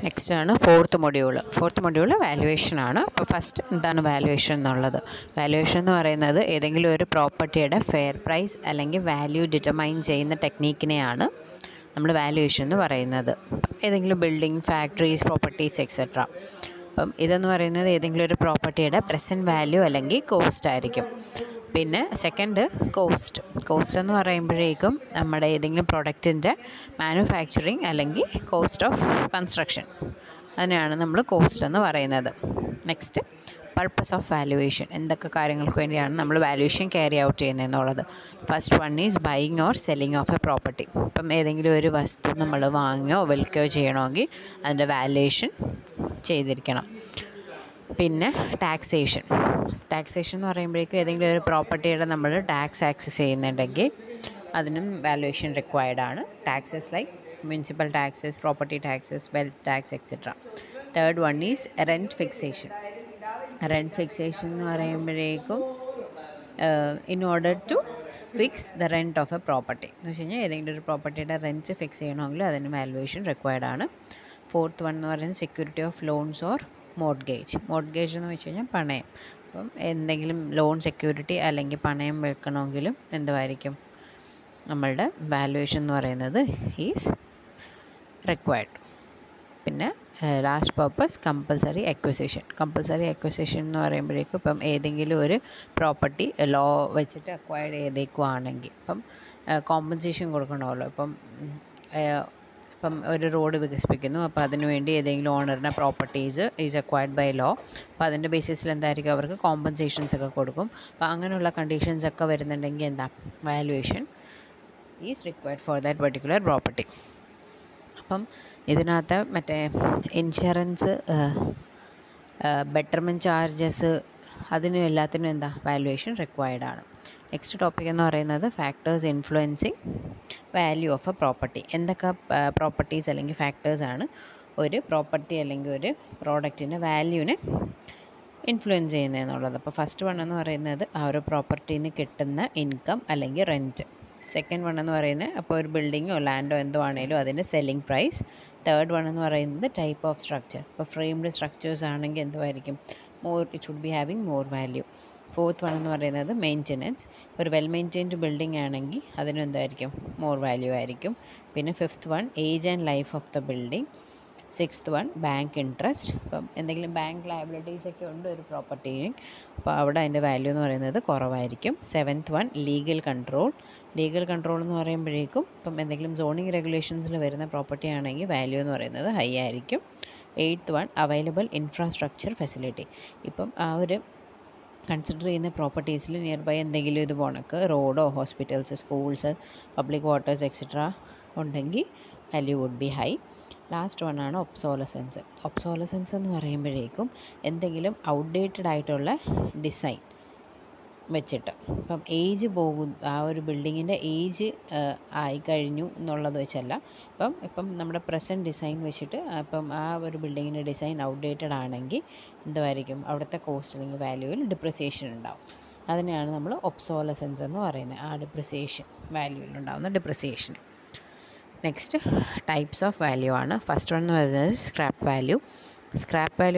Next ആണ് fourth module valuation ആണ്. അപ്പോൾ ഫസ്റ്റ് എന്താണ് വാല്യുവേഷൻ എന്നുള്ളത്? വാല്യുവേഷൻ എന്ന് പറയുന്നത് ഏതെങ്കിലും ഒരു പ്രോപ്പർട്ടിയുടെ ഫെയർ പ്രൈസ് അല്ലെങ്കിൽ വാല്യൂ ഡിറ്റർമൈൻ ചെയ്യുന്ന ടെക്നീക്കിനെയാണ് നമ്മൾ വാല്യുവേഷൻ എന്ന് പറയുന്നത്. ഏതെങ്കിലും ബിൽഡിംഗ്, ഫാക്ടറീസ്, പ്രോപ്പർട്ടീസ് എക്സെട്ര. അപ്പം ഇതെന്ന് പറയുന്നത് ഏതെങ്കിലും ഒരു പ്രോപ്പർട്ടിയുടെ പ്രസൻറ്റ് വാല്യൂ അല്ലെങ്കിൽ കോസ്റ്റ് ആയിരിക്കും. പിന്നെ സെക്കൻഡ് കോസ്റ്റ് എന്ന് പറയുമ്പോഴേക്കും നമ്മുടെ ഏതെങ്കിലും പ്രൊഡക്റ്റിൻ്റെ മാനുഫാക്ചറിങ് അല്ലെങ്കിൽ കോസ്റ്റ് ഓഫ് കൺസ്ട്രക്ഷൻ, അതിനെയാണ് നമ്മൾ കോസ്റ്റ് എന്ന് പറയുന്നത്. നെക്സ്റ്റ് പർപ്പസ് ഓഫ് വാല്യുവേഷൻ, എന്തൊക്കെ കാര്യങ്ങൾക്ക് വേണ്ടിയാണ് നമ്മൾ വാല്യുവേഷൻ ക്യാരി ഔട്ട് ചെയ്യുന്നതെന്നുള്ളത്. First one is buying or selling of a property. ഇപ്പം ഏതെങ്കിലും ഒരു വസ്തു നമ്മൾ വാങ്ങുകയോ വിൽക്കുകയോ ചെയ്യണമെങ്കിൽ അതിൻ്റെ വാല്യുവേഷൻ ചെയ്തിരിക്കണം. പിന്നെ ടാക്സേഷൻ എന്ന് പറയുമ്പോഴേക്കും ഏതെങ്കിലും ഒരു പ്രോപ്പർട്ടിയുടെ നമ്മൾ ടാക്സ് ആക്സസ് ചെയ്യുന്നുണ്ടെങ്കിൽ അതിനും വാല്യുവേഷൻ റിക്വയർഡ് ആണ്. Taxes like municipal taxes, property taxes, wealth tax etcetera. Third one is rent fixation എന്ന് പറയുമ്പോഴേക്കും in order to fix the rent of a property എന്ന് വെച്ച് കഴിഞ്ഞാൽ ഏതെങ്കിലും ഒരു പ്രോപ്പർട്ടിയുടെ റെൻറ്റ് ഫിക്സ് ചെയ്യണമെങ്കിൽ അതിന് വാല്യുവേഷൻ റിക്വയർഡ് ആണ്. ഫോർത്ത് വൺ എന്ന് പറയുന്നത് security of loans or mortgage എന്ന് വെച്ച് കഴിഞ്ഞാൽ പണയം. അപ്പം എന്തെങ്കിലും ലോൺ സെക്യൂരിറ്റി അല്ലെങ്കിൽ പണയം വെക്കണമെങ്കിലും എന്തുമായിരിക്കും നമ്മളുടെ വാല്യുവേഷൻ എന്ന് പറയുന്നത് ഈസ് റിക്വയർഡ്. പിന്നെ ലാസ്റ്റ് പർപ്പസ് കമ്പൽസറി അക്വിസിഷൻ എന്ന് പറയുമ്പോഴേക്കും ഇപ്പം ഏതെങ്കിലും ഒരു പ്രോപ്പർട്ടി ലോ വെച്ചിട്ട് അക്വയർഡ് ചെയ്തേക്കുവാണെങ്കിൽ ഇപ്പം കോമ്പൻസേഷൻ കൊടുക്കണമല്ലോ. ഇപ്പം ഒരു റോഡ് വികസിപ്പിക്കുന്നു, അപ്പോൾ അതിനുവേണ്ടി ഏതെങ്കിലും ഓണറിൻ്റെ properties is acquired by law. അപ്പോൾ അതിൻ്റെ ബേസിസിൽ എന്തായിരിക്കും അവർക്ക് കോമ്പൻസേഷൻസ് ഒക്കെ കൊടുക്കും. അപ്പോൾ അങ്ങനെയുള്ള കണ്ടീഷൻസ് ഒക്കെ വരുന്നുണ്ടെങ്കിൽ എന്താ valuation is required for that particular property. അപ്പം ഇതിനകത്ത് മറ്റേ ഇൻഷുറൻസ്, ബെറ്റർമെൻറ്റ് ചാർജസ്, അതിനും എല്ലാത്തിനും എന്താ വാല്യുവേഷൻ റിക്വയർഡ് ആണ്. നെക്സ്റ്റ് ടോപ്പിക് എന്ന് പറയുന്നത് factors influencing value of a property. എന്തൊക്കെ പ്രോപ്പർട്ടീസ് അല്ലെങ്കിൽ ഫാക്ടേഴ്സാണ് ഒരു പ്രോപ്പർട്ടി അല്ലെങ്കിൽ ഒരു പ്രോഡക്റ്റിൻ്റെ വാല്യൂവിനെ ഇൻഫ്ലുവൻസ് ചെയ്യുന്നതെന്നുള്ളത്. അപ്പോൾ ഫസ്റ്റ് വൺ എന്ന് പറയുന്നത് ആ ഒരു പ്രോപ്പർട്ടിയിൽ നിന്ന് കിട്ടുന്ന ഇൻകം അല്ലെങ്കിൽ റെൻറ്റ്. സെക്കൻഡ് വൺ എന്ന് പറയുന്നത് അപ്പോൾ ഒരു ബിൽഡിങ്ങോ ലാൻഡോ എന്തോ ആണെങ്കിലും അതിൻ്റെ സെല്ലിംഗ് പ്രൈസ്. തേർഡ് വൺ എന്ന് പറയുന്നത് ടൈപ്പ് ഓഫ് സ്ട്രക്ചർ. ഇപ്പോൾ ഫ്രെയിംഡ് സ്ട്രക്ചേഴ്സ് ആണെങ്കിൽ എന്തുമായിരിക്കും it should be having more value. Fourth one എന്ന് പറയുന്നത് മെയിൻ്റനൻസ്. ഒരു വെൽ മെയിൻറ്റൈൻഡ് ബിൽഡിംഗ് ആണെങ്കിൽ അതിന് എന്തായിരിക്കും മോർ വാല്യൂ ആയിരിക്കും. പിന്നെ fifth one age and life of the building. Sixth one bank interest. ഇപ്പം എന്തെങ്കിലും ബാങ്ക് ലയബിലിറ്റീസൊക്കെ ഉണ്ട് ഒരു പ്രോപ്പർട്ടിയിൽ, അപ്പോൾ അവിടെ അതിൻ്റെ വാല്യൂ എന്ന് പറയുന്നത് കുറവായിരിക്കും. സെവൻത്ത് വൺ ലീഗൽ കൺട്രോൾ എന്ന് പറയുമ്പോഴേക്കും ഇപ്പം എന്തെങ്കിലും സോണിങ് റെഗുലേഷൻസിൽ വരുന്ന പ്രോപ്പർട്ടി ആണെങ്കിൽ വാല്യൂ എന്ന് പറയുന്നത് ഹൈ ആയിരിക്കും. Eighth one available infrastructure facility. ഇപ്പം ആ ഒരു കൺസിഡർ ചെയ്യുന്ന പ്രോപ്പർട്ടീസിൽ നിയർ ബൈ എന്തെങ്കിലും ഇത് പോണക്ക് റോഡോ hospitals, schools, public waters etcetera ഉണ്ടെങ്കിൽ value would be high. Last one ആണ് ഒബ്സോലസൻസ് എന്ന് പറയുമ്പോഴേക്കും എന്തെങ്കിലും ഔട്ട്ഡേറ്റഡ് ആയിട്ടുള്ള ഡിസൈൻ വെച്ചിട്ട് ഇപ്പം ഏജ് ആ ഒരു ബിൽഡിങ്ങിൻ്റെ ഏജ് ആയിക്കഴിഞ്ഞു എന്നുള്ളത് വെച്ചല്ല, ഇപ്പം നമ്മുടെ പ്രസൻറ്റ് ഡിസൈൻ വെച്ചിട്ട് ഇപ്പം ആ ഒരു ബിൽഡിങ്ങിൻ്റെ ഡിസൈൻ ഔട്ട്ഡേറ്റഡ് ആണെങ്കിൽ എന്തായിരിക്കും അവിടുത്തെ കോസ്റ്റ് അല്ലെങ്കിൽ വാല്യൂവിൽ ഡിപ്രിസിയേഷൻ ഉണ്ടാവും. അതിനെയാണ് നമ്മൾ ഒബ്സോലസൻസ് എന്ന് പറയുന്നത്, ആ ഡിപ്രിസിയേഷൻ വാല്യൂവിലുണ്ടാകുന്ന depreciation. Next types of value ആണ്. ഫസ്റ്റ് വൺ എന്ന് പറയുന്നത് സ്ക്രാപ്പ് വാല്യൂ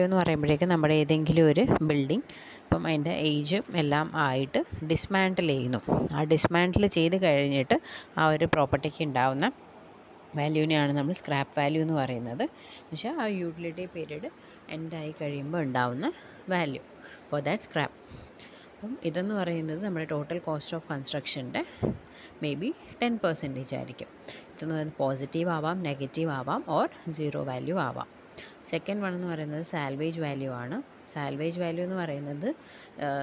എന്ന് പറയുമ്പോഴേക്കും നമ്മുടെ ഏതെങ്കിലും ഒരു ബിൽഡിംഗ് ഇപ്പം അതിൻ്റെ ഏജ് എല്ലാം ആയിട്ട് ഡിസ്മാൻറ്റിൽ ചെയ്യുന്നു. ആ ഡിസ്മാൻറ്റിൽ ചെയ്ത് കഴിഞ്ഞിട്ട് ആ ഒരു പ്രോപ്പർട്ടിക്ക് ഉണ്ടാകുന്ന വാല്യൂവിനെയാണ് നമ്മൾ സ്ക്രാപ്പ് വാല്യൂ എന്ന് പറയുന്നത്. എന്ന് വെച്ചാൽ ആ യൂട്ടിലിറ്റി പീരീഡ് എൻഡായി കഴിയുമ്പോൾ ഉണ്ടാകുന്ന വാല്യൂ, ഫോർ ദാറ്റ് സ്ക്രാപ്പ്. അപ്പം ഇതെന്ന് പറയുന്നത് നമ്മുടെ ടോട്ടൽ കോസ്റ്റ് ഓഫ് കൺസ്ട്രക്ഷൻ്റെ മേ ബി 10% ആയിരിക്കും. ഇതെന്ന് പറയുന്നത് പോസിറ്റീവ് ആവാം, നെഗറ്റീവ് ആവാം, ഓർ സീറോ വാല്യൂ ആവാം. സെക്കൻഡ് വൺ എന്ന് പറയുന്നത് സാൽവേജ് വാല്യൂ ആണ്. സാൽവേജ് വാല്യൂ എന്ന് പറയുന്നത്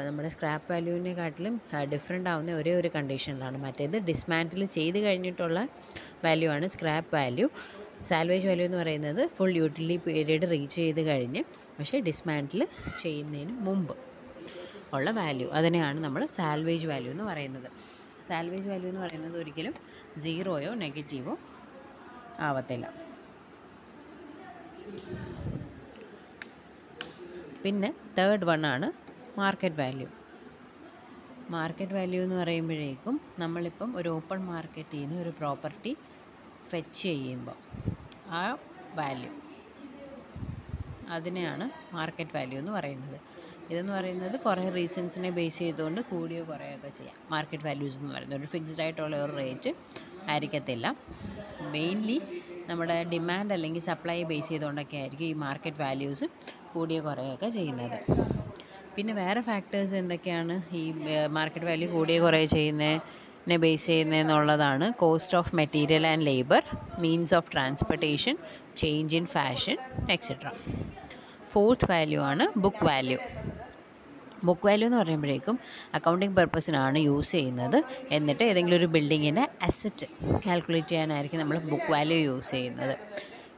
നമ്മുടെ സ്ക്രാപ്പ് വാല്യൂവിനെക്കാട്ടിലും ഡിഫറെൻ്റ് ആവുന്ന ഒരേ ഒരു കണ്ടീഷനിലാണ്. മറ്റേത് ഡിസ്മാൻറ്റിൽ ചെയ്ത് കഴിഞ്ഞിട്ടുള്ള വാല്യൂ ആണ് സ്ക്രാപ്പ് വാല്യൂ. സാൽവേജ് വാല്യൂ എന്ന് പറയുന്നത് ഫുൾ യൂട്ടിലിറ്റി പീരീഡ് റീച്ച് ചെയ്ത് കഴിഞ്ഞ് പക്ഷേ ഡിസ്മാൻറ്റിൽ ചെയ്യുന്നതിന് മുമ്പ് ഉള്ള വാല്യൂ, അതിനെയാണ് നമ്മൾ സാൽവേജ് വാല്യൂ എന്ന് പറയുന്നത്. സാൽവേജ് വാല്യൂ എന്ന് പറയുന്നത് ഒരിക്കലും സീറോയോ നെഗറ്റീവോ ആവത്തില്ല. പിന്നെ തേർഡ് വൺ ആണ് മാർക്കറ്റ് വാല്യൂ എന്ന് പറയുമ്പോഴേക്കും നമ്മളിപ്പം ഒരു ഓപ്പൺ മാർക്കറ്റിൽ നിന്ന് ഒരു പ്രോപ്പർട്ടി ഫെച്ച് ചെയ്യുമ്പോൾ ആ വാല്യൂ അതിനെയാണ് മാർക്കറ്റ് വാല്യൂ എന്ന് പറയുന്നത്. ഇതെന്ന് പറയുന്നത് കുറേ റീസൺസിനെ ബേസ് ചെയ്തുകൊണ്ട് കൂടിയോ കുറയൊക്കെ ചെയ്യാം. മാർക്കറ്റ് വാല്യൂസ് എന്ന് പറയുന്നത് ഒരു ഫിക്സ്ഡ് ആയിട്ടുള്ള ഒരു റേറ്റ് ആയിരിക്കത്തില്ല. മെയിൻലി നമ്മുടെ ഡിമാൻഡ് അല്ലെങ്കിൽ സപ്ലൈ ബേസ് ചെയ്തുകൊണ്ടൊക്കെ ആയിരിക്കും ഈ മാർക്കറ്റ് വാല്യൂസ് കൂടിയോ കുറയൊക്കെ ചെയ്യുന്നത്. പിന്നെ വേറെ ഫാക്ടേഴ്സ് എന്തൊക്കെയാണ് ഈ മാർക്കറ്റ് വാല്യൂ കൂടിയോ കുറയോ ചെയ്യുന്നതിനെ ബേസ് ചെയ്യുന്നതെന്നുള്ളതാണ് cost of material and labour, means of transportation, change in fashion etcetera. Fourth value ആണ് ബുക്ക് വാല്യൂ. ബുക്ക് വാല്യൂ എന്ന് പറയുമ്പോഴേക്കും അക്കൗണ്ടിങ് പർപ്പസിനാണ് യൂസ് ചെയ്യുന്നത്. എന്നിട്ട് ഏതെങ്കിലും ഒരു ബിൽഡിങ്ങിൻ്റെ അസറ്റ് കാൽക്കുലേറ്റ് ചെയ്യാനായിരിക്കും നമ്മൾ ബുക്ക് വാല്യൂ യൂസ് ചെയ്യുന്നത്.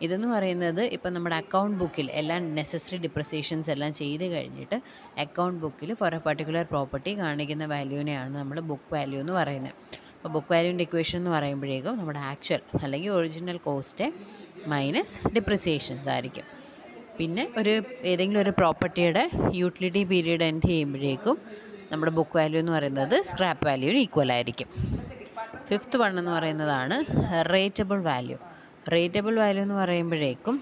ഇതെന്ന് പറയുന്നത് ഇപ്പം നമ്മുടെ അക്കൗണ്ട് ബുക്കിൽ എല്ലാം നെസസറി ഡിപ്രിസിയേഷൻസ് എല്ലാം ചെയ്ത് കഴിഞ്ഞിട്ട് അക്കൗണ്ട് ബുക്കിൽ ഫോർ എ പർട്ടിക്കുലർ പ്രോപ്പർട്ടി കാണിക്കുന്ന വാല്യൂവിനെയാണ് നമ്മൾ ബുക്ക് വാല്യൂ എന്ന് പറയുന്നത്. അപ്പോൾ ബുക്ക് വാല്യൂവിൻ്റെ ഇക്വേഷൻ എന്ന് പറയുമ്പോഴേക്കും നമ്മുടെ ആക്ച്വൽ അല്ലെങ്കിൽ ഒറിജിനൽ കോസ്റ്റ് മൈനസ് ഡിപ്രിസിയേഷൻസ് ആയിരിക്കും. പിന്നെ ഏതെങ്കിലും ഒരു പ്രോപ്പർട്ടിയുടെ യൂട്ടിലിറ്റി പീരീഡ് എൻഡ് ചെയ്യുമ്പോഴേക്കും നമ്മുടെ ബുക്ക് വാല്യൂ എന്ന് പറയുന്നത് സ്ക്രാപ്പ് വാല്യൂവിന് ഈക്വൽ ആയിരിക്കും. ഫിഫ്ത്ത് വൺ എന്ന് പറയുന്നതാണ് റേറ്റബിൾ വാല്യൂ. റേറ്റബിൾ വാല്യൂ എന്ന് പറയുമ്പോഴേക്കും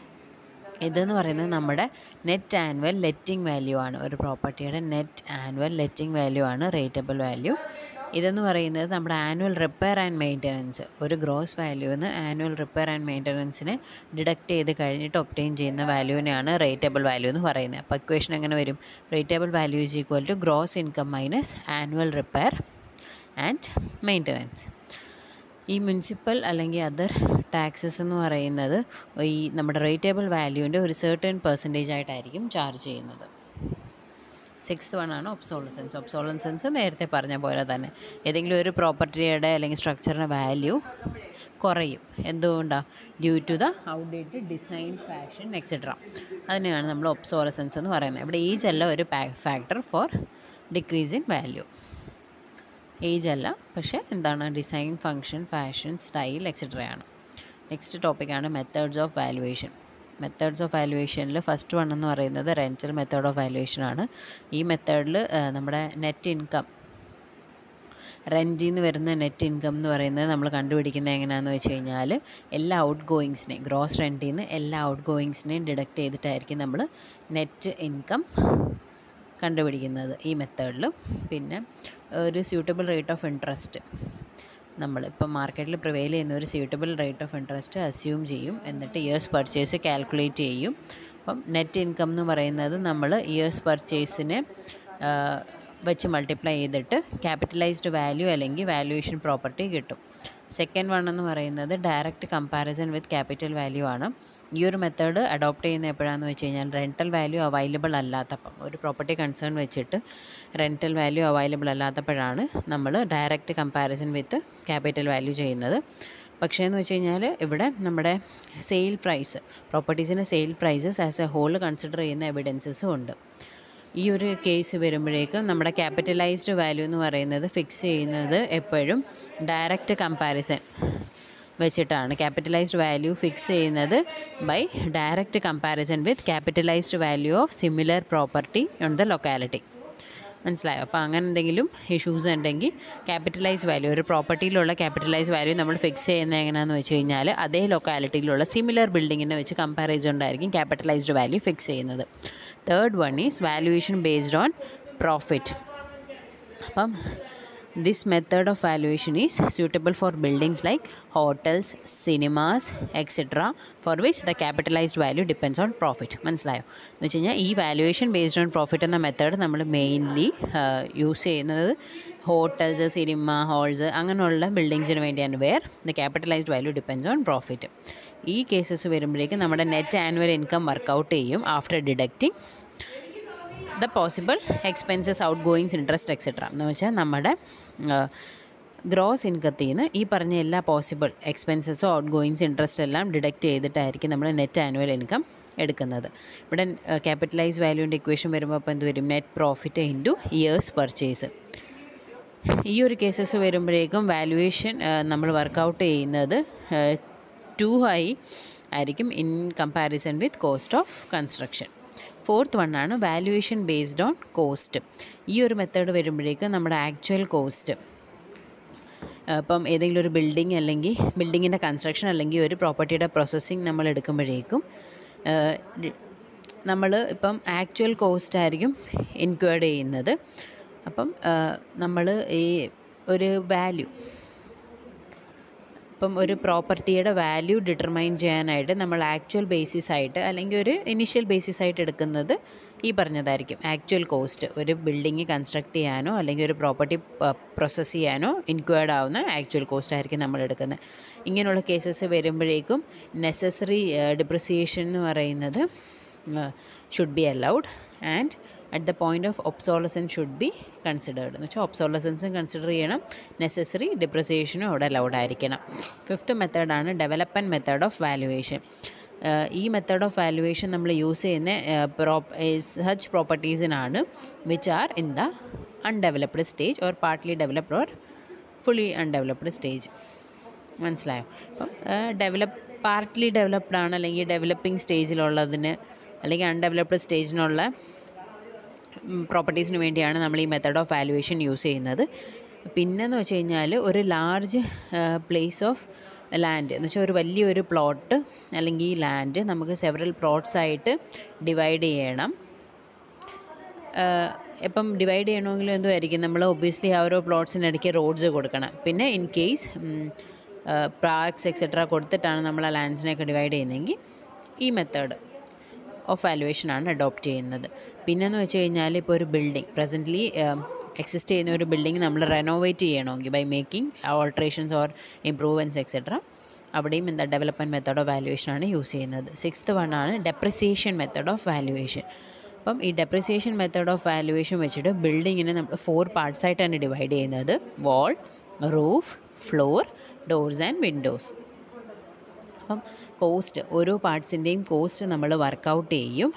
ഇതെന്ന് പറയുന്നത് നമ്മുടെ നെറ്റ് ആനുവൽ ലെറ്റിംഗ് വാല്യൂ ആണ്. ഒരു പ്രോപ്പർട്ടിയുടെ നെറ്റ് ആനുവൽ ലെറ്റിംഗ് വാല്യൂ ആണ് റേറ്റബിൾ വാല്യൂ. ഇതെന്ന് പറയുന്നത് നമ്മുടെ ആനുവൽ റിപ്പയർ ആൻഡ് മെയിൻ്റനൻസ്, ഒരു ഗ്രോസ് വാല്യൂന്ന് ആനുവൽ റിപ്പയർ ആൻഡ് മെയിൻ്റനൻസിനെ ഡിഡക്റ്റ് ചെയ്ത് കഴിഞ്ഞിട്ട് ഒബ്റ്റെയിൻ ചെയ്യുന്ന വാല്യൂവിനെയാണ് റേറ്റബിൾ വാല്യൂ എന്ന് പറയുന്നത്. അപ്പോൾ ഇക്വേഷൻ എങ്ങനെ വരും? Rateable value is equal to gross income minus annual repair and maintenance. ഈ മുനിസിപ്പൽ അല്ലെങ്കിൽ അതർ ടാക്സസ് എന്ന് പറയുന്നത് ഈ നമ്മുടെ റേറ്റബിൾ വാല്യൂവിൻ്റെ ഒരു സെർട്ടൺ പെർസെൻറ്റേജ് ആയിട്ടായിരിക്കും ചാർജ് ചെയ്യുന്നത്. സിക്സ്ത് വൺ ആണ് ഒബ്സോളസൻസ്. ഒബ്സോളസൻസ് നേരത്തെ പറഞ്ഞ പോലെ തന്നെ ഏതെങ്കിലും ഒരു പ്രോപ്പർട്ടിയുടെ അല്ലെങ്കിൽ സ്ട്രക്ചറിൻ്റെ വാല്യൂ കുറയും. എന്തുകൊണ്ടാണ്? Due to the outdated design, fashion etcetera. അതിനെയാണ് നമ്മൾ ഒബ്സോളസൻസ് എന്ന് പറയുന്നത്. ഇവിടെ ഏജ് അല്ല ഒരു factor for decrease in value. Age അല്ല, പക്ഷേ എന്താണ്? ഡിസൈൻ, ഫങ്ഷൻ, ഫാഷൻ, സ്റ്റൈൽ എക്സെട്രയാണ്. നെക്സ്റ്റ് ടോപ്പിക്കാണ് methods of valuation. Methods of വാല്യുവേഷനിൽ ഫസ്റ്റ് വൺ എന്ന് പറയുന്നത് റെൻറ്റൽ മെത്തേഡ് ഓഫ് വാല്യുവേഷൻ ആണ്. ഈ മെത്തേഡിൽ നമ്മുടെ നെറ്റ് ഇൻകം, റെൻറ്റിൽ നിന്ന് വരുന്ന നെറ്റ് ഇൻകം എന്ന് പറയുന്നത് നമ്മൾ കണ്ടുപിടിക്കുന്നത് എങ്ങനെയാണെന്ന് വെച്ച് കഴിഞ്ഞാൽ എല്ലാ ഔട്ട് ഗോയിങ്സിനെയും, ഗ്രോസ് റെൻറ്റിൽ നിന്ന് എല്ലാ ഔട്ട് ഗോയിങ്സിനെയും ഡിഡക്റ്റ് ചെയ്തിട്ടായിരിക്കും നമ്മൾ നെറ്റ് ഇൻകം കണ്ടുപിടിക്കുന്നത് ഈ മെത്തേഡിൽ. പിന്നെ ഒരു സ്യൂട്ടബിൾ റേറ്റ് ഓഫ് ഇൻട്രസ്റ്റ്, നമ്മളിപ്പോൾ മാർക്കറ്റിൽ പ്രിവെയിൽ ചെയ്യുന്ന ഒരു suitable rate of interest assume ചെയ്യും. എന്നിട്ട് ഇയേഴ്സ് പർച്ചേസ് കാൽക്കുലേറ്റ് ചെയ്യും. അപ്പം നെറ്റ് ഇൻകം എന്ന് പറയുന്നത് നമ്മൾ ഇയേഴ്സ് പർച്ചേസിനെ വെച്ച് മൾട്ടിപ്ലൈ ചെയ്തിട്ട് ക്യാപിറ്റലൈസ്ഡ് വാല്യൂ അല്ലെങ്കിൽ വാല്യുവേഷൻ പ്രോപ്പർട്ടി കിട്ടും. സെക്കൻഡ് വൺ എന്ന് പറയുന്നത് direct comparison with capital value ആണ്. ഈ ഒരു മെത്തേഡ് അഡോപ്റ്റ് ചെയ്യുന്ന എപ്പോഴാണെന്ന് വെച്ച് കഴിഞ്ഞാൽ റെൻറ്റൽ വാല്യൂ അവൈലബിൾ അല്ലാത്തപ്പം, ഒരു പ്രോപ്പർട്ടി കൺസേൺ വെച്ചിട്ട് റെൻറ്റൽ വാല്യൂ അവൈലബിൾ അല്ലാത്തപ്പോഴാണ് നമ്മൾ direct comparison with capital value ചെയ്യുന്നത്. പക്ഷേ എന്ന് വെച്ച് കഴിഞ്ഞാൽ ഇവിടെ നമ്മുടെ സെയിൽ പ്രൈസ്, പ്രോപ്പർട്ടീസിൻ്റെ sale prices as a whole consider ചെയ്യുന്ന എവിഡൻസസും ഉണ്ട്. ഈ ഒരു കേസ് വരുമ്പോഴേക്കും നമ്മുടെ ക്യാപിറ്റലൈസ്ഡ് വാല്യൂ എന്ന് പറയുന്നത് ഫിക്സ് ചെയ്യുന്നത് എപ്പോഴും ഡയറക്റ്റ് കമ്പാരിസൺ വെച്ചിട്ടാണ്. ക്യാപിറ്റലൈസ്ഡ് വാല്യൂ ഫിക്സ് ചെയ്യുന്നത് by direct comparison with capitalized value of similar property on the locality. മനസ്സിലായോ? അപ്പോൾ അങ്ങനെ എന്തെങ്കിലും ഇഷ്യൂസ് ഉണ്ടെങ്കിൽ ക്യാപിറ്റലൈസ് വാല്യൂ, ഒരു പ്രോപ്പർട്ടിയിലുള്ള ക്യാപിറ്റലൈസ് വാല്യൂ നമ്മൾ ഫിക്സ് ചെയ്യുന്നത് എങ്ങനെയാണെന്ന് വെച്ച് കഴിഞ്ഞാൽ അതേ ലൊക്കാലിറ്റിയിലുള്ള സിമിലർ ബിൽഡിങ്ങിനെ വെച്ച് കമ്പാരിസൺ ഉണ്ടായിരിക്കും ക്യാപിറ്റലൈസ്ഡ് വാല്യൂ ഫിക്സ് ചെയ്യുന്നത്. Third one is valuation based on profit. അപ്പം this method of valuation is suitable for buildings like hotels, cinemas, etc., for which the capitalized value depends on profit. മനസ്സിലായോ? എന്ന് വെച്ച് കഴിഞ്ഞാൽ ഈ valuation based on profit എന്ന method നമ്മൾ mainly use ചെയ്യുന്നത് hotels, cinema halls അങ്ങനെയുള്ള ബിൽഡിങ്സിന് വേണ്ടിയാണ്. Where the capitalized value depends on profit. ഈ കേസസ് വരുമ്പോഴേക്കും നമ്മുടെ നെറ്റ് ആനുവൽ ഇൻകം വർക്കൗട്ട് ചെയ്യും after deducting the possible expenses, out goings, interest etcetera. എന്ന് വെച്ചാൽ നമ്മുടെ ഗ്രോസ് ഇൻകത്തിൽ നിന്ന് ഈ പറഞ്ഞ എല്ലാ പോസിബിൾ എക്സ്പെൻസസോ ഔട്ട് ഗോയിങ്സ്, ഇൻട്രസ്റ്റ് എല്ലാം ഡിഡക്റ്റ് ചെയ്തിട്ടായിരിക്കും നമ്മൾ നെറ്റ് ആനുവൽ ഇൻകം എടുക്കുന്നത്. ഇവിടെ ക്യാപിറ്റലൈസ് വാല്യൂവിൻ്റെ ഇക്വേഷൻ വരുമ്പോൾ അപ്പോൾ എന്ത് വരും? Net profit into years purchase. ഈ ഒരു കേസസ് വരുമ്പോഴേക്കും വാല്യുവേഷൻ നമ്മൾ വർക്കൗട്ട് ചെയ്യുന്നത് ടു ഹൈ ആയിരിക്കും in comparison with cost of construction. Fourth one ആണ് വാല്യുവേഷൻ ബേസ്ഡ് ഓൺ കോസ്റ്റ്. ഈ ഒരു മെത്തേഡ് വരുമ്പോഴേക്കും നമ്മുടെ ആക്ച്വൽ കോസ്റ്റ്, ഇപ്പം ഏതെങ്കിലും ഒരു ബിൽഡിംഗ് അല്ലെങ്കിൽ ബിൽഡിങ്ങിൻ്റെ കൺസ്ട്രക്ഷൻ അല്ലെങ്കിൽ ഒരു പ്രോപ്പർട്ടിയുടെ പ്രോസസ്സിങ് നമ്മൾ എടുക്കുമ്പോഴേക്കും നമ്മൾ ഇപ്പം ആക്ച്വൽ കോസ്റ്റ് ആയിരിക്കും ഇൻക്വയർഡ് ചെയ്യുന്നത്. അപ്പം നമ്മൾ ഈ ഒരു വാല്യൂ, ഇപ്പം ഒരു പ്രോപ്പർട്ടിയുടെ വാല്യൂ ഡിറ്റർമൈൻ ചെയ്യാനായിട്ട് നമ്മൾ ആക്ച്വൽ ബേസിസ് ആയിട്ട് അല്ലെങ്കിൽ ഒരു ഇനിഷ്യൽ ബേസിസ് ആയിട്ട് എടുക്കുന്നത് ഈ പറഞ്ഞതായിരിക്കും ആക്ച്വൽ കോസ്റ്റ്. ഒരു ബിൽഡിങ് കൺസ്ട്രക്ട് ചെയ്യാനോ അല്ലെങ്കിൽ ഒരു പ്രോപ്പർട്ടി പ്രോസസ്സ് ചെയ്യാനോ ഇൻക്വയർഡ് ആവുന്ന ആക്ച്വൽ കോസ്റ്റ് ആയിരിക്കും നമ്മൾ എടുക്കുന്നത്. ഇങ്ങനെയുള്ള കേസസ് വരുമ്പോഴേക്കും നെസസറി ഡിപ്രിസിയേഷൻ എന്ന് പറയുന്നത് should be allowed and at the point of obsolescence should be considered. എന്ന് വെച്ചാൽ ഒബ്സോളസൻസും കൺസിഡർ ചെയ്യണം, നെസസറി ഡിപ്രിസിയേഷനും അവിടെ അലൗഡ് ആയിരിക്കണം. ഫിഫ്ത്ത് മെത്തേഡാണ് ഡെവലപ്മെൻറ്റ് മെത്തേഡ് ഓഫ് വാല്യുവേഷൻ. ഈ മെത്തേഡ് ഓഫ് വാല്യുവേഷൻ നമ്മൾ യൂസ് ചെയ്യുന്ന സച്ച് പ്രോപ്പർട്ടീസിനാണ് which are in the undeveloped stage or partly developed or fully undeveloped stage. മനസ്സിലായോ? അപ്പം പാർട്ട്ലി ഡെവലപ്ഡ് ആണ് അല്ലെങ്കിൽ ഡെവലപ്പിംഗ് സ്റ്റേജിലുള്ളതിന് അല്ലെങ്കിൽ അൺഡെവലപ്ഡ് സ്റ്റേജിനുള്ള പ്രോപ്പർട്ടീസിന് വേണ്ടിയാണ് നമ്മൾ ഈ മെത്തേഡ് ഓഫ് വാല്യുവേഷൻ യൂസ് ചെയ്യുന്നത്. പിന്നെന്ന് വെച്ച് കഴിഞ്ഞാൽ ഒരു ലാർജ് പ്ലേസ് ഓഫ് ലാൻഡ് എന്ന് വെച്ചാൽ ഒരു വലിയൊരു പ്ലോട്ട് അല്ലെങ്കിൽ ലാൻഡ് നമുക്ക് സെവറൽ പ്ലോട്ട്സ് ആയിട്ട് ഡിവൈഡ് ചെയ്യണം. ഇപ്പം ഡിവൈഡ് ചെയ്യണമെങ്കിൽ എന്തുമായിരിക്കും, നമ്മൾ ഒബ്വിയസ്ലി ആ ഓരോ പ്ലോട്ട്സിനിടയ്ക്ക് റോഡ്സ് കൊടുക്കണം. പിന്നെ ഇൻ കേസ് പാർക്സ് എക്സെട്ര കൊടുത്തിട്ടാണ് നമ്മൾ ആ ലാൻഡ്സിനെയൊക്കെ ഡിവൈഡ് ചെയ്യുന്നതെങ്കിൽ ഈ മെത്തേഡ് ഓഫ് വാല്യുവേഷനാണ് അഡോപ്റ്റ് ചെയ്യുന്നത്. പിന്നെയെന്ന് വെച്ച് കഴിഞ്ഞാൽ ഇപ്പോൾ ഒരു ബിൽഡിംഗ് പ്രസൻ്റ്ലി എക്സിസ്റ്റ് ചെയ്യുന്ന ഒരു ബിൽഡിംഗ് നമ്മൾ റെനോവേറ്റ് ചെയ്യണമെങ്കിൽ by making alterations or improvements etcetera, അവിടെയും എന്താ ഡെവലപ്മെൻറ്റ് മെത്തേഡ് ഓഫ് വാല്യുവേഷനാണ് യൂസ് ചെയ്യുന്നത്. സിക്സ്ത് വണ്ണാണ് ഡെപ്രിസിയേഷൻ മെത്തേഡ് ഓഫ് വാല്യുവേഷൻ. അപ്പം ഈ ഡെപ്രിസിയേഷൻ മെത്തേഡ് ഓഫ് വാല്യുവേഷൻ വെച്ചിട്ട് ബിൽഡിങ്ങിനെ നമ്മൾ 4 പാർട്സായിട്ടാണ് ഡിവൈഡ് ചെയ്യുന്നത്: wall, roof, floor, doors and windows. അപ്പം കോസ്റ്റ്, ഓരോ പാർട്സിൻ്റെയും കോസ്റ്റ് നമ്മൾ വർക്കൗട്ട് ചെയ്യും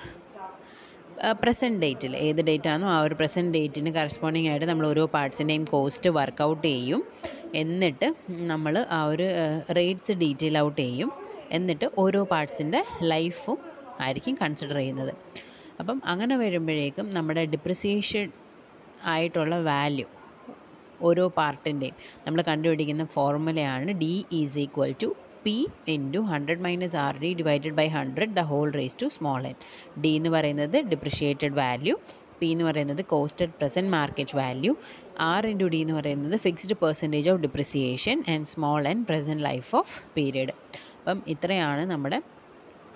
പ്രസൻറ്റ് ഡേറ്റിൽ. ഏത് ഡേറ്റാണോ ആ ഒരു പ്രസൻറ്റ് ഡേറ്റിന് കറസ്പോണ്ടിങ് ആയിട്ട് നമ്മൾ ഓരോ പാർട്സിൻ്റെയും കോസ്റ്റ് വർക്കൗട്ട് ചെയ്യും. എന്നിട്ട് നമ്മൾ ആ ഒരു റേറ്റ്സ് ഡീറ്റെയിൽ ഔട്ട് ചെയ്യും. എന്നിട്ട് ഓരോ പാർട്സിൻ്റെ ലൈഫും ആയിരിക്കും കൺസിഡർ ചെയ്യുന്നത്. അപ്പം അങ്ങനെ വരുമ്പോഴേക്കും നമ്മുടെ ഡിപ്രിസിയേഷൻ ആയിട്ടുള്ള വാല്യൂ ഓരോ പാർട്ടിൻ്റെയും നമ്മൾ കണ്ടുപിടിക്കുന്ന ഫോർമുലയാണ് D = P × 100 - RD / 100 the whole raised to small n. D എന്ന് പറയുന്നത് ഡിപ്രിഷിയേറ്റഡ് വാല്യൂ, P എന്ന് പറയുന്നത് cost at present market value, R × D എന്ന് പറയുന്നത് fixed percentage of depreciation and small n present life of period. അപ്പം ഇത്രയാണ് നമ്മുടെ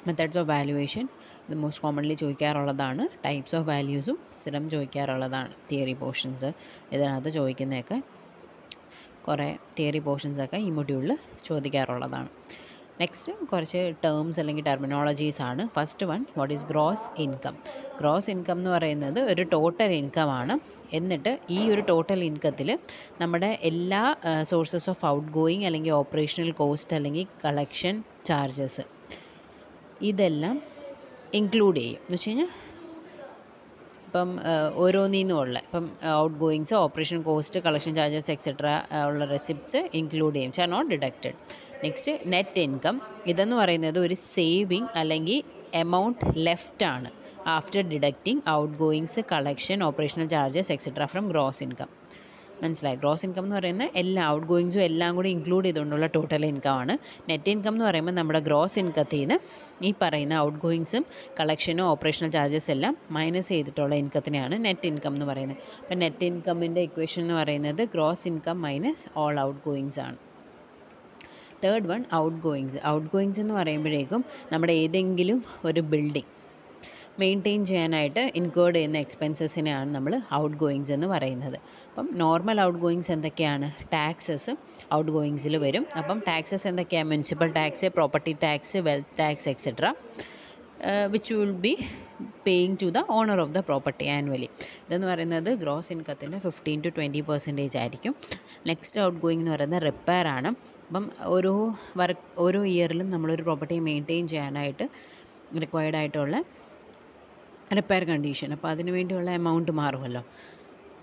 മെത്തേഡ്സ് ഓഫ് വാല്യുവേഷൻ. ഇത് മോസ്റ്റ് കോമൺലി ചോദിക്കാറുള്ളതാണ്. ടൈപ്സ് ഓഫ് വാല്യൂസും സ്ഥിരം ചോദിക്കാറുള്ളതാണ്. തിയറി പോർഷൻസ് ഇതിനകത്ത് ചോദിക്കുന്നതൊക്കെ കുറേ തിയറി പോർഷൻസൊക്കെ ഈ മൊഡ്യൂളിൽ ചോദിക്കാറുള്ളതാണ്. നെക്സ്റ്റ് കുറച്ച് ടേംസ് അല്ലെങ്കിൽ ടെർമിനോളജീസ് ആണ്. First one, what is gross income. Gross income എന്ന് പറയുന്നത് ഒരു ടോട്ടൽ ഇൻകമാണ്. എന്നിട്ട് ഈ ഒരു ടോട്ടൽ ഇൻകത്തിൽ നമ്മുടെ എല്ലാ സോഴ്സസ് ഓഫ് ഔട്ട് ഗോയിങ് അല്ലെങ്കിൽ ഓപ്പറേഷണൽ കോസ്റ്റ് അല്ലെങ്കിൽ കളക്ഷൻ ചാർജസ് ഇതെല്ലാം ഇൻക്ലൂഡ് ചെയ്യും. എന്ന് വെച്ച് കഴിഞ്ഞാൽ ഇപ്പം ഓരോന്നിന്നുമുള്ള ഇപ്പം out goings, operation cost, collection charges etcetera ഉള്ള റെസിപ്റ്റ്സ് ഇൻക്ലൂഡ് ചെയ്യും, are not deducted. Next net income. ഇതെന്ന് പറയുന്നത് ഒരു സേവിങ് അല്ലെങ്കിൽ എമൗണ്ട് ലെഫ്റ്റ് ആണ് after deducting out goings, collection, operational charges etcetera from gross income. മനസ്സിലായി? ഗ്രോസ് ഇൻകം എന്ന് പറയുന്നത് എല്ലാ ഔട്ട് ഗോയിങ്സും എല്ലാം കൂടി ഇൻക്ലൂഡ് ചെയ്തുകൊണ്ടുള്ള ടോട്ടൽ ഇൻകമാണ്. നെറ്റ് ഇൻകം എന്ന് പറയുമ്പോൾ നമ്മുടെ ഗ്രോസ് ഇൻകത്തിൽ നിന്ന് ഈ പറയുന്ന ഔട്ട് ഗോയിങ്സും കളക്ഷനും ഓപ്പറേഷണൽ ചാർജസ് എല്ലാം മൈനസ് ചെയ്തിട്ടുള്ള ഇൻകത്തിനെയാണ് നെറ്റ് ഇൻകം എന്ന് പറയുന്നത്. അപ്പം നെറ്റ് ഇൻകമിൻ്റെ ഇക്വേഷൻ എന്ന് പറയുന്നത് gross income minus all outgoings ആണ്. Third one, outgoings. Outgoings എന്ന് പറയുമ്പോഴേക്കും നമ്മുടെ ഏതെങ്കിലും ഒരു ബിൽഡിംഗ് മെയിൻറ്റെയിൻ ചെയ്യാനായിട്ട് ഇൻകേർഡ് ചെയ്യുന്ന എക്സ്പെൻസസിനെയാണ് നമ്മൾ ഔട്ട് ഗോയിങ്സ് എന്ന് പറയുന്നത്. അപ്പം നോർമൽ ഔട്ട് ഗോയിങ്സ് എന്തൊക്കെയാണ്? ടാക്സസ് ഔട്ട് ഗോയിങ്സിൽ വരും. അപ്പം ടാക്സസ് എന്തൊക്കെയാണ്? Municipal tax, property tax, wealth tax etcetera which will be paying to the owner of the property annually. ഇതെന്ന് പറയുന്നത് ഗ്രോസ് ഇൻകത്തിൻ്റെ 15 to 20% ആയിരിക്കും. നെക്സ്റ്റ് ഔട്ട് ഗോയിങ് എന്ന് പറയുന്നത് റിപ്പയർ ആണ്. അപ്പം ഓരോ ഇയറിലും നമ്മളൊരു പ്രോപ്പർട്ടി മെയിൻറ്റെയിൻ ചെയ്യാനായിട്ട് റിക്വയർഡ് ആയിട്ടുള്ള റിപ്പയർ കണ്ടീഷൻ, അപ്പോൾ അതിന് വേണ്ടിയുള്ള എമൗണ്ട് മാറുമല്ലോ.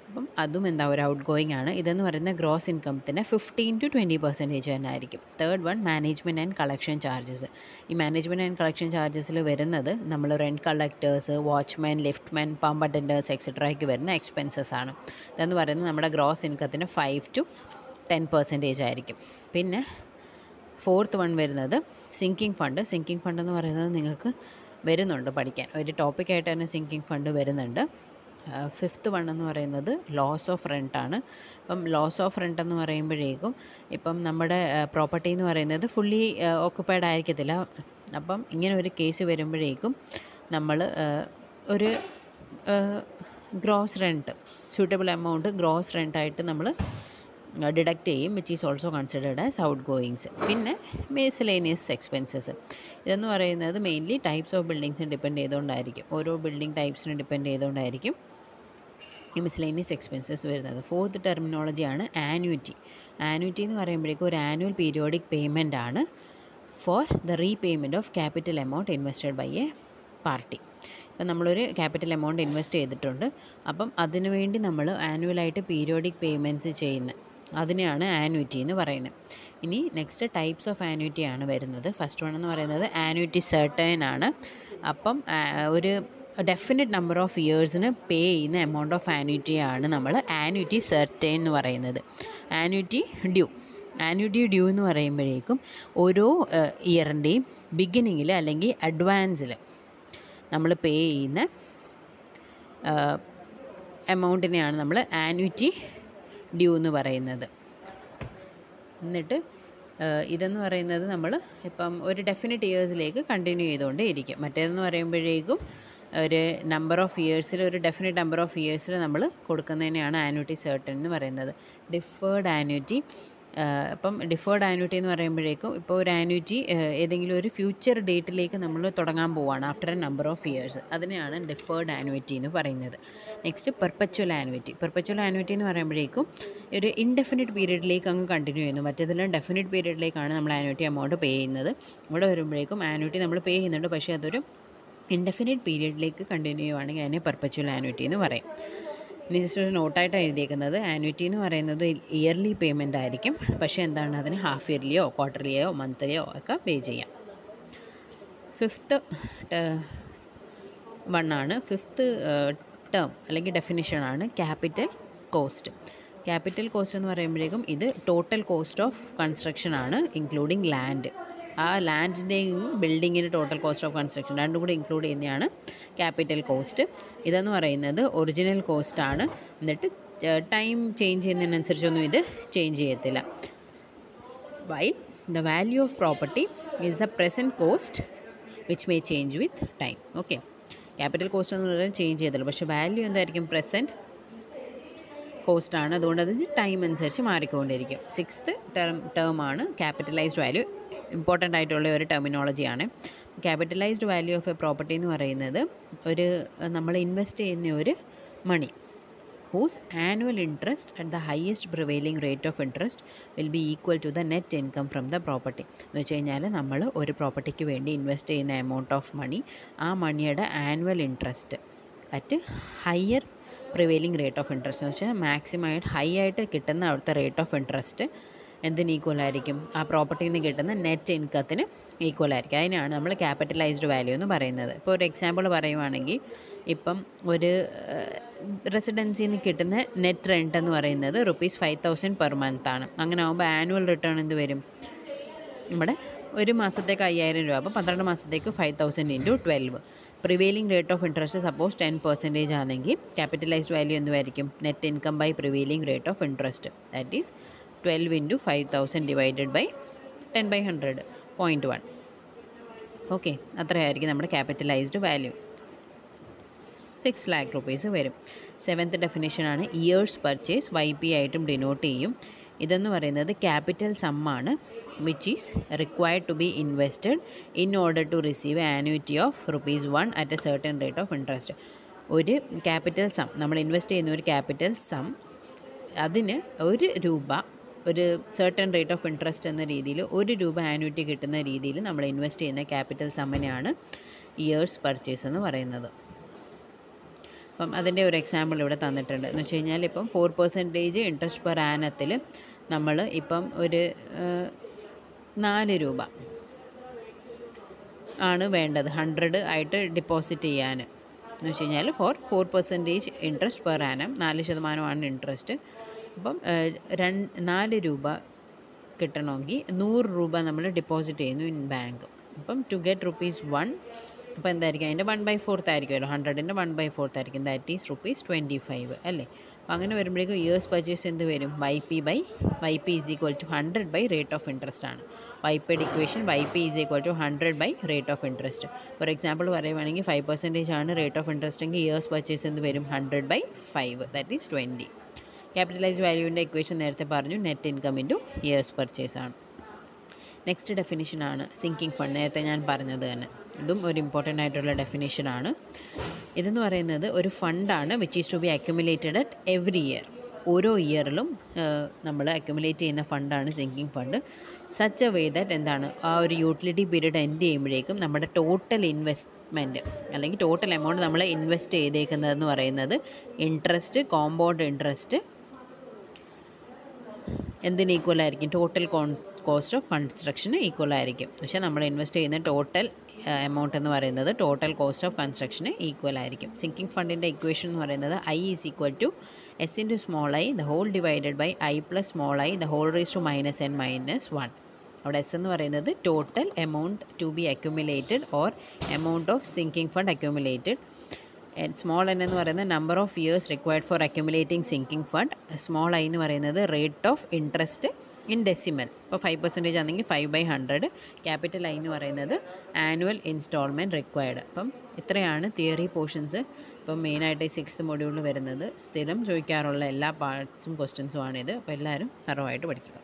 അപ്പം അതും എന്താ ഒരു ഔട്ട് ഗോയിങ് ആണ്. ഇതെന്ന് പറയുന്നത് ഗ്രോസ് ഇൻകത്തിൻ്റെ 15 to 20% തന്നെ ആയിരിക്കും. Third one, management and collection charges. ഈ മാനേജ്മെൻറ്റ് ആൻഡ് കളക്ഷൻ ചാർജസിൽ വരുന്നത് നമ്മൾ rent collectors, watchman, liftman, pump attenders എക്സെട്രയ്ക്ക് വരുന്ന എക്സ്പെൻസസ് ആണ്. ഇതെന്ന് പറയുന്നത് നമ്മുടെ ഗ്രോസ് ഇൻകത്തിൻ്റെ 5 to 10% ആയിരിക്കും. പിന്നെ ഫോർത്ത് വൺ വരുന്നത് സിങ്കിങ് ഫണ്ട്. സിങ്കിങ് ഫണ്ട് എന്ന് പറയുന്നത് നിങ്ങൾക്ക് വരുന്നുണ്ട് പഠിക്കാൻ. ഒരു ടോപ്പിക്കായിട്ട് തന്നെ സിങ്കിങ് ഫണ്ട് വരുന്നുണ്ട്. ഫിഫ്ത്ത് വൺ എന്ന് പറയുന്നത് ലോസ് ഓഫ് റെൻ്റ് ആണ്. അപ്പം ലോസ് ഓഫ് റെൻ്റ് എന്ന് പറയുമ്പോഴേക്കും ഇപ്പം നമ്മുടെ പ്രോപ്പർട്ടി എന്ന് പറയുന്നത് ഫുള്ളി ഓക്കുപ്പൈഡ് ആയിരിക്കത്തില്ല. അപ്പം ഇങ്ങനെ ഒരു കേസ് വരുമ്പോഴേക്കും നമ്മൾ ഒരു gross rent suitable amount gross റെൻ്റായിട്ട് നമ്മൾ ഡിഡക്റ്റ് ചെയ്യും, which is also considered as outgoings. പിന്നെ മിസ്സലേനിയസ് എക്സ്പെൻസസ് ഇതെന്ന് പറയുന്നത് മെയിൻലി ടൈപ്സ് ഓഫ് ബിൽഡിങ്സിന് ഡിപ്പെൻഡ് ചെയ്തുകൊണ്ടായിരിക്കും, ഓരോ ബിൽഡിംഗ് ടൈപ്സിന് ഡിപ്പെൻഡ് ചെയ്തുകൊണ്ടായിരിക്കും ഈ മിസ്സലേനിയസ് എക്സ്പെൻസസ് വരുന്നത്. ഫോർത്ത് ടെർമിനോളജിയാണ് ആനുവിറ്റി. ആനുവിറ്റി എന്ന് പറയുമ്പോഴേക്കും ഒരു ആനുവൽ പീരിയോഡിക് പേയ്മെൻ്റ് ആണ് for the repayment of capital amount invested by a party. ഇപ്പം നമ്മളൊരു ക്യാപിറ്റൽ എമൗണ്ട് ഇൻവെസ്റ്റ് ചെയ്തിട്ടുണ്ട്, അപ്പം അതിനുവേണ്ടി നമ്മൾ ആനുവലായിട്ട് പീരിയോഡിക് പേയ്മെൻറ്റ്സ് ചെയ്യുന്ന അതിനെയാണ് ആനുവിറ്റി എന്ന് പറയുന്നത്. ഇനി നെക്സ്റ്റ് ടൈപ്സ് ഓഫ് ആനുവിറ്റി ആണ് വരുന്നത്. ഫസ്റ്റ് വൺ എന്ന് പറയുന്നത് ആനുവിറ്റി സെർട്ടൈൻ ആണ്. അപ്പം ഒരു ഡെഫിനിറ്റ് നമ്പർ ഓഫ് ഇയേഴ്സിന് പേ ചെയ്യുന്ന എമൗണ്ട് ഓഫ് ആനുവിറ്റിയാണ് നമ്മൾ ആനുവിറ്റി സെർട്ടൈൻ എന്ന് പറയുന്നത്. ആനുവിറ്റി ഡ്യൂ എന്ന് പറയുമ്പോഴേക്കും ഓരോ ഇയറിൻ്റെയും ബിഗിനിങ്ങിൽ അല്ലെങ്കിൽ അഡ്വാൻസിൽ നമ്മൾ പേ ചെയ്യുന്ന എമൗണ്ടിനെയാണ് നമ്മൾ ആനുവിറ്റി ഡ്യൂ എന്ന് പറയുന്നത്. എന്നിട്ട് ഇതെന്ന് പറയുന്നത് നമ്മൾ ഇപ്പം ഒരു ഡെഫിനിറ്റ് ഇയേഴ്സിലേക്ക് കണ്ടിന്യൂ ചെയ്തുകൊണ്ടേ ഇരിക്കും. മറ്റേതെന്ന് പറയുമ്പോഴേക്കും ഒരു നമ്പർ ഓഫ് ഇയേഴ്സിൽ ഒരു ഡെഫിനിറ്റ് നമ്പർ ഓഫ് ഇയേഴ്സിൽ നമ്മൾ കൊടുക്കുന്നതിനെയാണ് ആനുവിറ്റി സെർട്ടൻ എന്ന് പറയുന്നത്. ഡിഫേർഡ് ആനുവിറ്റി, ഇപ്പം ഡിഫേർഡ് ആനുവിറ്റി എന്ന് പറയുമ്പോഴേക്കും ഇപ്പോൾ ഒരു ആനുവിറ്റി ഏതെങ്കിലും ഒരു ഫ്യൂച്ചർ ഡേറ്റിലേക്ക് നമ്മൾ തുടങ്ങാൻ പോവുകയാണ് after A number of years, അതിനെയാണ് ഡിഫേർഡ് ആനുവിറ്റി എന്ന് പറയുന്നത്. Next perpetual annuity. Perpetual annuity എന്ന് പറയുമ്പോഴേക്കും ഒരു ഇൻഡെഫിനിറ്റ് പീരീഡിലേക്ക് അങ്ങ് കണ്ടിന്യൂ ചെയ്യുന്നു. മറ്റേതെല്ലാം ഡെഫിനിറ്റ് പീരീഡിലേക്കാണ് നമ്മൾ ആനുവിറ്റി എമൗണ്ട് പേ ചെയ്യുന്നത്. ഇവിടെ വരുമ്പോഴേക്കും ആനുവിറ്റി നമ്മൾ പേ ചെയ്യുന്നുണ്ട്, പക്ഷേ അതൊരു ഇൻഡെഫിനിറ്റ് പീരീഡിലേക്ക് കണ്ടിന്യൂ ചെയ്യുവാണെങ്കിൽ അതിനെ പെർപ്പച്വൽ ആനുവിറ്റി എന്ന് പറയും. ഇനി ജസ്റ്റ് ഒരു നോട്ടായിട്ട് എഴുതിയേക്കുന്നത് ആനുവിറ്റി എന്ന് പറയുന്നത് ഇയർലി പേയ്മെൻ്റ് ആയിരിക്കും, പക്ഷേ എന്താണ് അതിന് ഹാഫ് ഇയർലിയോ ക്വാർട്ടർലിയോ മന്ത്ലിയോ ഒക്കെ പേ ചെയ്യാം. ഫിഫ്ത്ത് ഫിഫ്ത്ത് ടേം അല്ലെങ്കിൽ ഡെഫിനിഷനാണ് ക്യാപിറ്റൽ കോസ്റ്റ്. ക്യാപിറ്റൽ കോസ്റ്റ് എന്ന് പറയുമ്പോഴേക്കും ഇത് ടോട്ടൽ കോസ്റ്റ് ഓഫ് കൺസ്ട്രക്ഷൻ ആണ്, ഇൻക്ലൂഡിങ് ലാൻഡ്. ആ ലാൻഡിൻ്റെയും ബിൽഡിങ്ങിൻ്റെ ടോട്ടൽ കോസ്റ്റ് ഓഫ് കൺസ്ട്രക്ഷൻ രണ്ടും കൂടി ഇൻക്ലൂഡ് ചെയ്യുന്നതാണ് ക്യാപിറ്റൽ കോസ്റ്റ്. ഇതെന്ന് പറയുന്നത് ഒറിജിനൽ കോസ്റ്റാണ്. എന്നിട്ട് ടൈം ചേഞ്ച് ചെയ്യുന്നതിനനുസരിച്ചൊന്നും ഇത് ചേഞ്ച് ചെയ്യത്തില്ല. While the value of property is the present cost which may change with time. Okay, capital cost എന്ന് പറയുന്നത് ചേഞ്ച് ചെയ്തില്ല, പക്ഷേ വാല്യൂ എന്തായിരിക്കും? പ്രസൻറ്റ് കോസ്റ്റാണ്. അതുകൊണ്ട് അത് ടൈം അനുസരിച്ച് മാറിക്കൊണ്ടിരിക്കും. സിക്സ്ത് ടേമാണ് ക്യാപിറ്റലൈസ്ഡ് വാല്യൂ. ഇമ്പോർട്ടൻ്റ് ആയിട്ടുള്ള ഒരു ടെർമിനോളജിയാണ്. Capitalised value of a property എന്ന് പറയുന്നത് ഒരു നമ്മൾ ഇൻവെസ്റ്റ് ചെയ്യുന്ന ഒരു മണി whose annual interest at the highest prevailing rate of interest will be equal to the net income from the property. എന്ന് വെച്ച് കഴിഞ്ഞാൽ നമ്മൾ ഒരു പ്രോപ്പർട്ടിക്ക് വേണ്ടി ഇൻവെസ്റ്റ് ചെയ്യുന്ന എമൗണ്ട് ഓഫ് മണി, ആ മണിയുടെ annual interest at higher prevailing rate of interest എന്ന് വെച്ചാൽ മാക്സിമം ആയിട്ട് ഹൈ ആയിട്ട് കിട്ടുന്ന അവിടുത്തെ റേറ്റ് ഓഫ് ഇൻട്രസ്റ്റ് എന്തിന് ഈക്വൽ ആയിരിക്കും? ആ പ്രോപ്പർട്ടിയിൽ നിന്ന് കിട്ടുന്ന നെറ്റ് ഇൻകത്തിന് ഈക്വൽ ആയിരിക്കും. അതിനാണ് നമ്മൾ ക്യാപിറ്റലൈസ്ഡ് വാല്യൂ എന്ന് പറയുന്നത്. ഇപ്പോൾ ഒരു എക്സാമ്പിൾ പറയുവാണെങ്കിൽ, ഇപ്പം ഒരു റെസിഡൻസിയിൽ നിന്ന് കിട്ടുന്ന നെറ്റ് റെൻറ്റ് എന്ന് പറയുന്നത് ₹5,000 പെർ മന്ത് ആണ്. അങ്ങനെ ആകുമ്പോൾ ആനുവൽ റിട്ടേൺ എന്ത് വരും? നമ്മുടെ ഒരു മാസത്തേക്ക് 5,000 രൂപ, അപ്പോൾ 12 മാസത്തേക്ക് 5,000 × 12. Prevailing rate of interest suppose 10% ആണെങ്കിൽ ക്യാപിറ്റലൈസ്ഡ് വാല്യൂ എന്തുമായിരിക്കും? Net income by prevailing rate of interest, that is 12 × 5,000 divided by 10/100, 0.1. Okay, അത്രയായിരിക്കും നമ്മുടെ ക്യാപിറ്റലൈസ്ഡ് വാല്യൂ. 6 lakh rupees വരും. സെവൻത്ത് ഡെഫിനേഷനാണ് ഇയേഴ്സ് പർച്ചേസ്. YP ആയിട്ടും ഡിനോട്ട് ചെയ്യും. ഇതെന്ന് പറയുന്നത് ക്യാപിറ്റൽ സമ്മാണ് which is required to be invested in order to receive annuity of ₹1 at a certain rate of interest. ഒരു ക്യാപിറ്റൽ സം, നമ്മൾ ഇൻവെസ്റ്റ് ചെയ്യുന്ന ഒരു ക്യാപിറ്റൽ സം, അതിന് ₹1 ഒരു സർട്ടൻ റേറ്റ് ഓഫ് ഇൻട്രസ്റ്റ് എന്ന രീതിയിൽ ₹1 ആനുവിറ്റി കിട്ടുന്ന രീതിയിൽ നമ്മൾ ഇൻവെസ്റ്റ് ചെയ്യുന്ന ക്യാപിറ്റൽ സമ്മിനെയാണ് ഇയേഴ്സ് പർച്ചേസ് എന്ന് പറയുന്നത്. അപ്പം അതിൻ്റെ ഒരു എക്സാമ്പിൾ ഇവിടെ തന്നിട്ടുണ്ട്. എന്ന് വെച്ച് കഴിഞ്ഞാൽ ഇപ്പം 4% ഇൻട്രസ്റ്റ് പെർ ആനത്തിൽ നമ്മൾ ഇപ്പം ഒരു ₹4 ആണ് വേണ്ടത് 100 ആയിട്ട് ഡെപ്പോസിറ്റ് ചെയ്യാൻ. എന്ന് വെച്ച് കഴിഞ്ഞാൽ 4% ഇൻട്രസ്റ്റ് പെർ ആനം, 4% ഇൻട്രസ്റ്റ്. അപ്പം ₹4 കിട്ടണമെങ്കിൽ ₹100 നമ്മൾ ഡെപ്പോസിറ്റ് ചെയ്യുന്നു ഇൻ ബാങ്ക്. അപ്പം ടു ഗെറ്റ് ₹1 അപ്പോൾ എന്തായിരിക്കും അതിൻ്റെ 1/4 ആയിരിക്കുമല്ലോ, 100ൻ്റെ 1/4 ആയിരിക്കും, ദാറ്റ് ഈസ് ₹25 അല്ലേ. അപ്പോൾ അങ്ങനെ വരുമ്പോഴേക്കും ഇയേഴ്സ് പർച്ചേസ് എന്ത് വരും, YP is equal to 100 by rate of interest ആണ്. YPയുടെ equation YP is equal to 100 by rate of interest. For example പറയുവാണെങ്കിൽ 5% ആണ് റേറ്റ് ഓഫ് ഇൻട്രസ്റ്റ് എങ്കിൽ ഇയേഴ്സ് പർച്ചേസ് എന്ത് വരും, 100/5 ദാറ്റ് ഈസ് 20. ക്യാപിറ്റലൈസ് വാല്യൂവിൻ്റെ ഇക്വേഷൻ നേരത്തെ പറഞ്ഞു, net income into years purchase ആണ്. നെക്സ്റ്റ് ഡെഫിനിഷനാണ് സിങ്കിങ് ഫണ്ട്, നേരത്തെ ഞാൻ പറഞ്ഞത് തന്നെ. ഇതും ഒരു ഇമ്പോർട്ടൻ്റ് ആയിട്ടുള്ള ഡെഫിനിഷനാണ്. ഇതെന്ന് പറയുന്നത് ഒരു ഫണ്ടാണ് which is to be accumulated at every year. ഓരോ ഇയറിലും നമ്മൾ അക്യുമുലേറ്റ് ചെയ്യുന്ന ഫണ്ടാണ് sinking fund. Such a way that എന്താണ്, ആ ഒരു യൂട്ടിലിറ്റി പീരീഡ് എൻഡ് ചെയ്യുമ്പോഴേക്കും നമ്മുടെ ടോട്ടൽ ഇൻവെസ്റ്റ്മെൻറ്റ് അല്ലെങ്കിൽ ടോട്ടൽ എമൗണ്ട് നമ്മൾ ഇൻവെസ്റ്റ് ചെയ്തേക്കുന്നതെന്ന് പറയുന്നത് ഇൻട്രസ്റ്റ്, കോമ്പൗണ്ട് ഇൻട്രസ്റ്റ് എന്തിന് ഈക്വൽ ആയിരിക്കും, ടോട്ടൽ കോസ്റ്റ് ഓഫ് കൺസ്ട്രക്ഷന് ഈക്വൽ ആയിരിക്കും. പക്ഷേ നമ്മൾ ഇൻവെസ്റ്റ് ചെയ്യുന്ന ടോട്ടൽ എമൗണ്ട് എന്ന് പറയുന്നത് ടോട്ടൽ കോസ്റ്റ് ഓഫ് കൺസ്ട്രക്ഷന് ഈക്വൽ ആയിരിക്കും. സിങ്കിങ് ഫണ്ടിൻ്റെ ഇക്വേഷൻ എന്ന് പറയുന്നത് I is equal to S into small I the whole divided by I plus small I the whole raise to -n-1. അവിടെ S എന്ന് പറയുന്നത് total amount to be accumulated or amount of sinking fund accumulated. Small n എന്ന് പറയുന്നത് number of years required for accumulating sinking fund. Small I എന്ന് പറയുന്നത് rate of interest in decimal. ഇപ്പോൾ 5% ആണെങ്കിൽ 5/100. Capital I എന്ന് പറയുന്നത് ആനുവൽ ഇൻസ്റ്റാൾമെൻറ്റ് റിക്വയർഡ്. അപ്പം ഇത്രയാണ് തിയറി പോർഷൻസ്. ഇപ്പം മെയിനായിട്ട് 6th മൊഡ്യൂളിൽ വരുന്നത് സ്ഥിരം ചോദിക്കാറുള്ള എല്ലാ പാർട്സും ക്വസ്റ്റ്യൻസും ആണിത്. അപ്പോൾ എല്ലാവരും തറവായിട്ട് പഠിക്കുക.